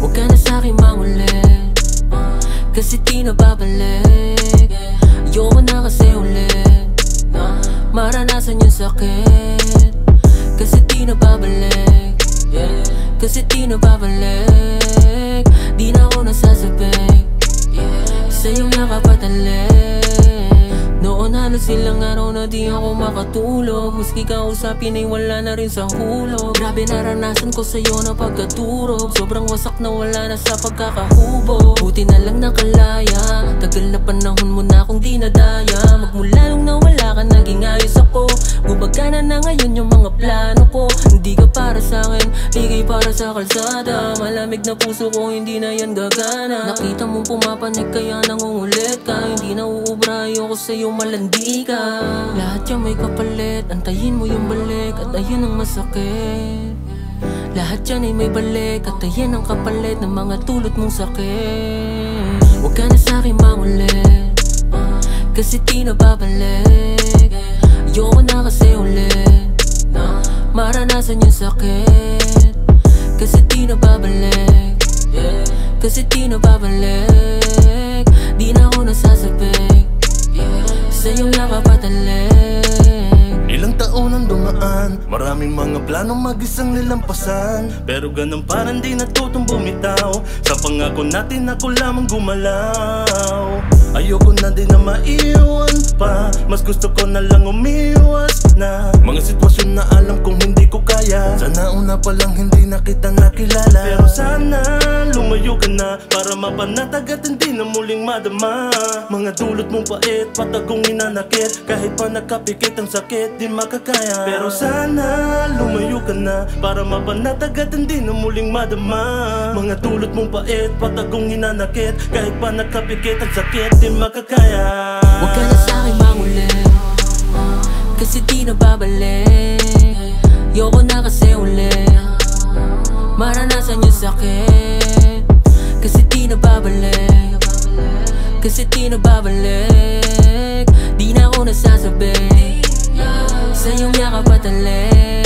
Huwag ka na sa'kin mangulit, kasi di na babalik. Ayoko na kasi ulit maranasan yung sakit, kasi di na babalik. Kasi di na babalik. Di na ako nasasabik sa'yong nakapatalik. Noon halos ilang araw na di ako makatulog. Maski kausapin ay wala na rin sa hulog. Grabe naranasan ko sa'yo na pagkaturog. Sobrang wasak na wala na sa pagkakahubog. Buti na lang nakalaya. Tagal na panahon mo na akong dinadaya. Magmula nung nawala ka naging ayos ako. Gumagana na ngayon yung mga plano ko. Hindi ka para sa'kin, ikay para sa kalsada. Malamig na puso ko, hindi na yan gagana. Nakita mong pumapanig kaya nangungulit ka. Hindi na uubra, ayoko sa'yo malandi ka. Lahat yung may kapalit, antayin mo yung balik. At ayun ang masakit. Lahat yan ay may balik. At ayun ang kapalit ng mga tulot mong sakit. Huwag ka na sa'kin mangulit, kasi di na babalik. Ayoko na kasi ulit maranasan yung sakit, kasi di na babalik. Kasi di na babalik. Di na ako nasasabik sa'yong nakapatalik. Ilang taon ang dumaan, maraming mga planong mag-isang nilampasan. Pero ganun parang di natutong bumitaw. Sa pangako natin ako lamang gumalaw. Ayoko na din na maiwan pa, mas gusto ko na lang umiwas na mga sitwasyon na alam kong hindi ko kaya. Sana una pa lang hindi na kita nakilala. Pero sana lumayo ka na, para mapanatag at hindi na muling madama. Mga dulot mong pait, patagong inanakit. Kahit pa nakapikit ang sakit, di makakaya. Pero sana lumayo ka na, para mapanatag at hindi na muling madama. Mga dulot mong pait, patagong inanakit. Kahit pa nakapikit ang sakit, di makakaya. Huwag ka na sa'kin mangulit, kasi di na babalik. Ayoko na kasi ulit maranasan yung sakit, kasi di na babalik. Kasi di na babalik. Di na ako nasasabik sa'yong yakapatalik.